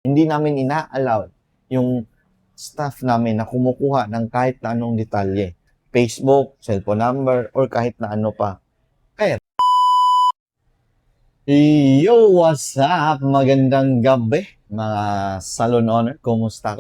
Hindi namin ina-allow yung staff namin na kumukuha ng kahit na anong detalye. Facebook, cellphone number, or kahit na ano pa. Yo, what's up? Magandang gabi, mga salon owner. Kumusta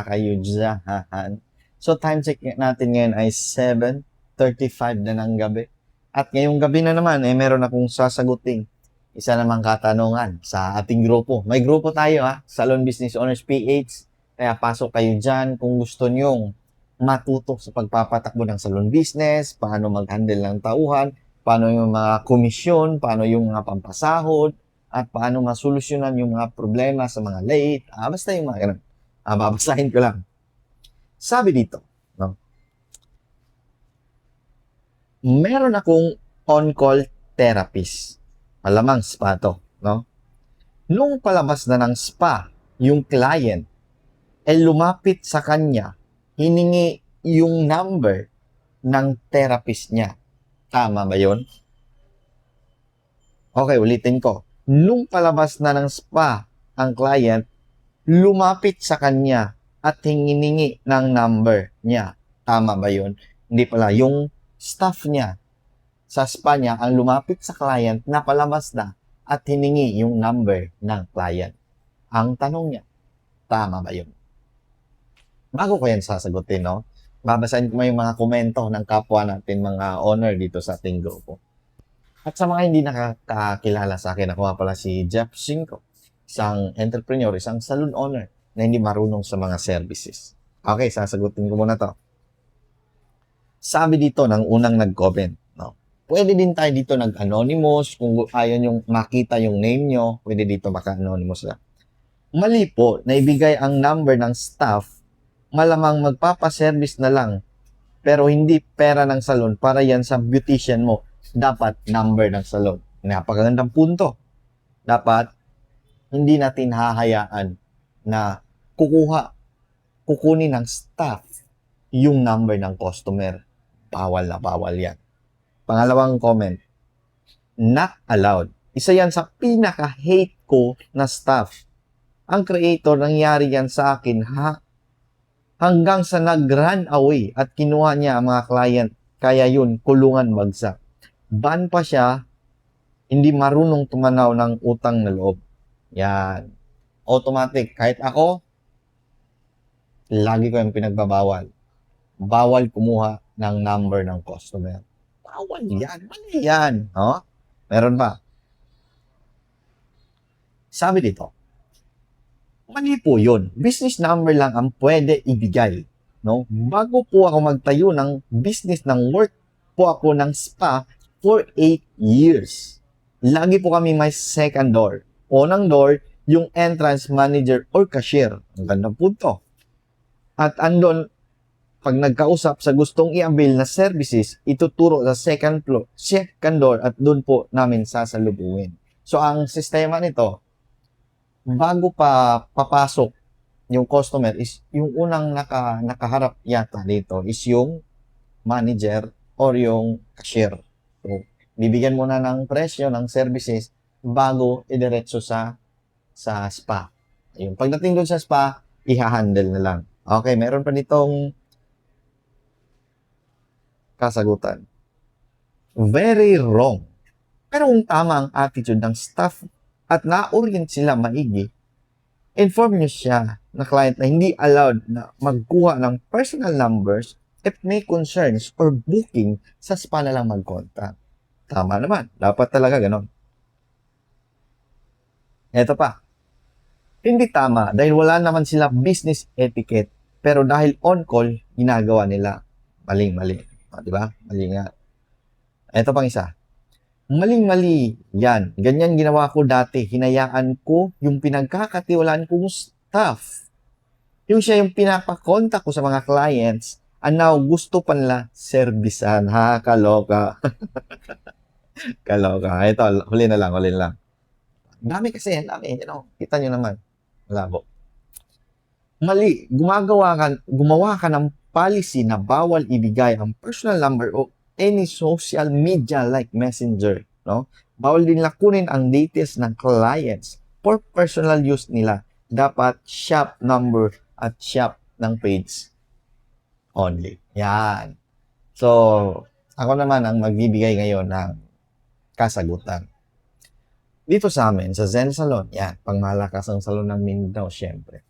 kayo dyan? So, time check natin ngayon ay 7:35 na ng gabi. At ngayong gabi na naman, meron akong sasaguting isa namang katanungan sa ating grupo. May grupo tayo, Salon Business Owners PH. Kaya pasok kayo dyan kung gusto nyong matuto sa pagpapatakbo ng salon business, paano mag-handle ng tauhan, paano yung mga komisyon, paano yung mga pampasahod, at paano masolusyonan yung mga problema sa mga late. Basta yung mga ganun. Babasahin ko lang. Sabi dito, no? Meron akong on-call therapist. Malamang spa to, no? Nung palabas na ng spa, yung client, lumapit sa kanya, hiningi yung number ng therapist niya. Tama ba yun? Okay, ulitin ko. Nung palabas na ng spa ang client, lumapit sa kanya at hiningi ng number niya. Tama ba yun? Hindi pala. Yung staff niya sa spa niya ang lumapit sa client na palabas na at hiningi yung number ng client. Ang tanong niya, tama ba yun? Bago ko yan sasagutin, no? Babasahin ko yung mga komento ng kapwa natin, mga owner dito sa ating grupo. At sa mga hindi nakakakilala sa akin, ako nga pala si Jeff Cinco, isang entrepreneur, isang salon owner na hindi marunong sa mga services. Okay, sasagutin ko muna to. Sabi dito ng unang nag-comment, no? Pwede din tayo dito nag-anonymous, kung ayaw yung makita yung name nyo, pwede dito maka-anonymous lang. Mali po na ibigay ang number ng staff, malamang magpapaservice na lang, pero hindi pera ng salon para yan sa beautician mo. Dapat number ng salon. Napakagandang punto. Dapat hindi natin hahayaan na kukunin ng staff yung number ng customer. Bawal na bawal yan. Pangalawang comment, not allowed. Isa yan sa pinaka-hate ko na staff. Ang creator, nangyari yan sa akin hanggang sa nag-run away at kinuha niya ang mga client. Kaya yun, kulungan bagsak. Ban pa siya, hindi marunong tumanaw ng utang na loob. Yan. Automatic. Kahit ako, lagi ko yung pinagbabawal. Bawal kumuha ng number ng customer. Bawal yan. Mali yan. No? Meron pa. Sabi dito, mali po yun. Business number lang ang pwede ibigay. No? Bago po ako magtayo ng business ng work po ako ng spa for 8 years. Lagi po kami may second door. Unang door, yung entrance manager or cashier. Ang gandang punto. At andon, pag nagkausap sa gustong i-avail na services, ituturo sa second door at doon po namin sasalubungin. So, ang sistema nito, bago pa papasok yung customer is yung unang nakaharap yata dito is yung manager or yung cashier. So, bibigyan muna ng presyo ng services bago idiretso sa spa. Ayun. Pagdating doon sa spa, iha-handle na lang. Okay, meron pa ditong kasagutan. Very wrong. Pero kung tama ang attitude ng staff at na-orient sila maigi, inform nyo siya na client na hindi allowed na magkuha ng personal numbers if may concerns or booking sa spa na lang mag-contact. Tama naman. Dapat talaga ganon. Ito pa. Hindi tama dahil wala naman sila business etiquette pero dahil on-call, ginagawa nila. Maling-mali. Diba? Mali nga. Ito pang isa. Maling-mali yan. Ganyan ginawa ko dati. Hinayaan ko yung pinagkakatiwalaan kong staff. Yung siya yung pinapakontak ko sa mga clients and now gusto pa nila servisan. Kaloka. Kaloka. Ito, huli na lang. Dami kasi yan. Dami. Kita nyo naman. Malabo. Mali. Gumawa ka ng policy na bawal ibigay ang personal number o any social media like Messenger, no? Bawal din lakunin ang details ng clients for personal use nila. dapat shop number at shop ng page only. Yan. So, ako naman ang magbibigay ngayon ng kasagutan. Dito sa amin, sa Zen Salon, yan, pangmalakas ang salon ng Mindanao, syempre.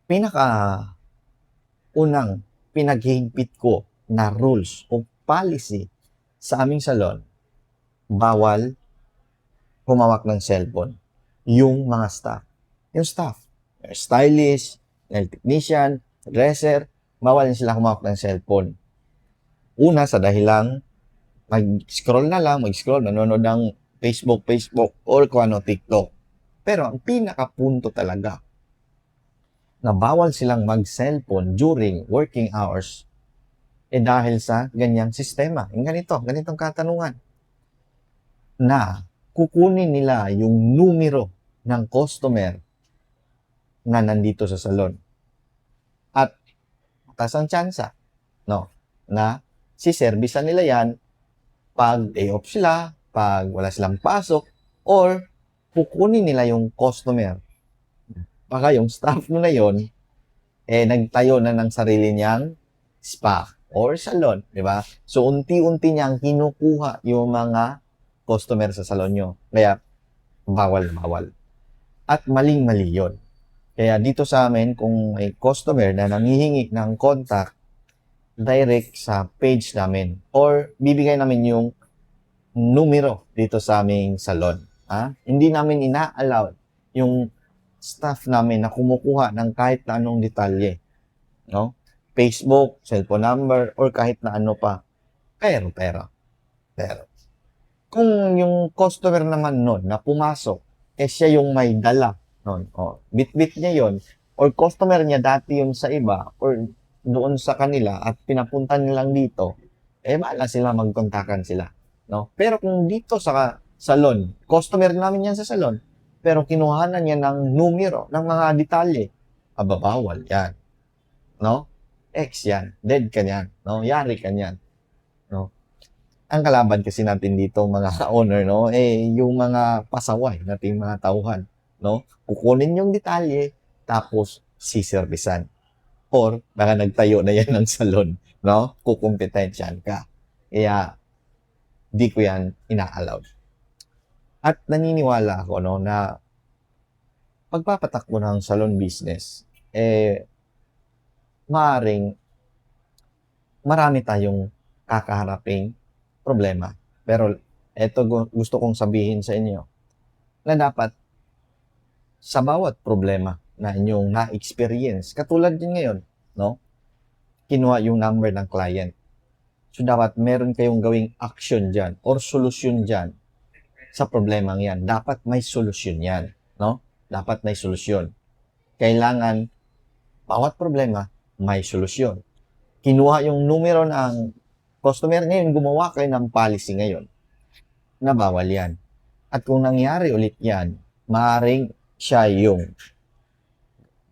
Pinaka unang pinaghihigpit ko na rules o policy sa aming salon, bawal humawak ng cellphone. Yung mga staff. Yung staff, stylist, nail technician, dresser, bawal sila humawak ng cellphone. Una, sa dahilang mag-scroll, nanonood ng Facebook, or kung ano, TikTok. Pero ang pinakapunto talaga na bawal silang mag-cellphone during working hours dahil sa ganyang sistema. Yung ganitong katanungan na kukunin nila yung numero ng customer na nandito sa salon. At mataas ang tsansa, no, na siservisan nila yan pag day off sila, pag wala silang pasok, or kukunin nila yung customer. Baka yung staff mo na yon nagtayo na ng sarili niyang spa or salon, di ba? So, unti-unti niyang kinukuha yung mga customer sa salon nyo. Kaya, bawal. At maling-mali yun. Kaya dito sa amin, kung may customer na nangihingi ng contact, direct sa page namin or bibigay namin yung numero dito sa aming salon. Hindi namin ina-allow yung staff namin na kumukuha ng kahit na anong detalye. No? Facebook, cellphone number, or kahit na ano pa. Pero, kung yung customer naman nun na pumasok, siya yung may dala nun. Bit-bit niya yon or customer niya dati yun sa iba, or doon sa kanila at pinapunta nilang dito, bahala sila magkontakan sila. No? Pero kung dito sa salon, customer namin yan sa salon, pero kinuhanan niya ng numero, ng mga detalye, bawal yan. No? X yan. Dead ka yan. No? Yari ka yan. No? Ang kalaban kasi natin dito, mga owner, no? Yung mga pasaway nating mga tauhan. No? Kukunin yung detalye, tapos siservisan. Or baka nagtayo na yan ng salon, no? Kukumpetensyan ka. Kaya, di ko yan ina-allow. At naniniwala ako, no, na pagpapatakbo ng salon business, maaaring marami tayong kakaharaping problema. Pero, eto gusto kong sabihin sa inyo, na dapat sa bawat problema na inyong na-experience, katulad din ngayon, no? Kinuha yung number ng client. So, dapat meron kayong gawing action dyan or solusyon dyan sa problemang yan. Dapat may solusyon yan, no? Dapat may solusyon. Kailangan, bawat problema, may solusyon. Kinuha yung numero ng customer ngayon, gumawa kayo ng policy ngayon na bawal yan. At kung nangyari ulit yan, maaaring siya yung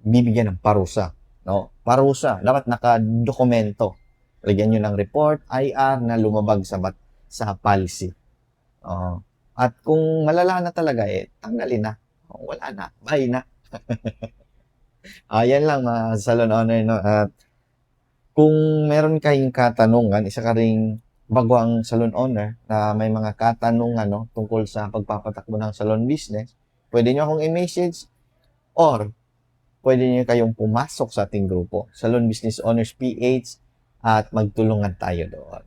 bibigyan ng parusa. No? Parusa. Dapat nakadokumento. Lagyan nyo ng report, IR na lumabag sa policy. At kung malala na talaga, tanggalin na. Wala na. Bye na. Yan lang mga salon owner. No? At kung meron kayong katanungan, isa ka ring baguang salon owner na may mga katanungan, no, tungkol sa pagpapatakbo ng salon business, pwede nyo akong i-message or pwede nyo kayong pumasok sa ating grupo, Salon Business Owners PH, at magtulungan tayo doon.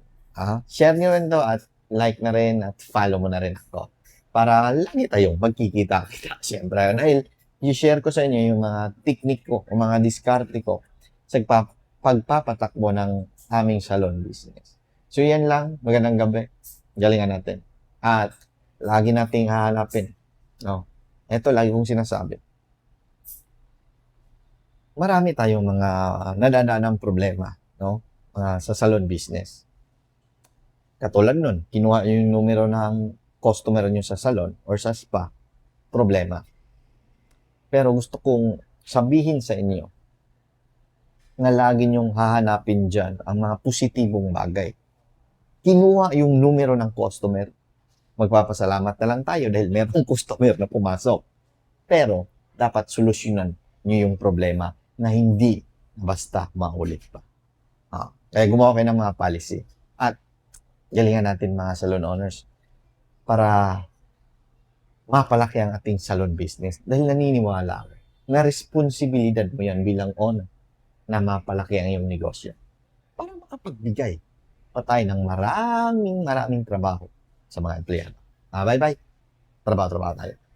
Share nyo rin to at like na rin at follow mo na rin ako para lagi tayong magkikita-kita. Siyempre, dahil i-share ko sa inyo yung mga technique ko o mga diskarte ko sa pagpapatakbo ng aming salon business. So, yan lang. Magandang gabi. Galingan natin. At lagi nating hahanapin. No? Ito, lagi kong sinasabi. Marami tayong mga nadadaan ng problema, no? Sa salon business. Katulad nun, kinuha yung numero ng customer nyo sa salon or sa spa, problema. Pero gusto kong sabihin sa inyo na lagi nyong hahanapin dyan ang mga positibong bagay. Kinuha yung numero ng customer, magpapasalamat na lang tayo dahil merong customer na pumasok. Pero, dapat solusyonan nyo yung problema na hindi basta maulit pa. Kaya gumawa kayo ng mga policy. At galingan natin mga salon owners para mapalaki ang ating salon business. Dahil naniniwala ako na responsibilidad mo yan bilang owner na mapalaki ang iyong negosyo para makapagbigay pa tayo ng maraming trabaho sa mga empleyado. Bye-bye. Trabaho tayo.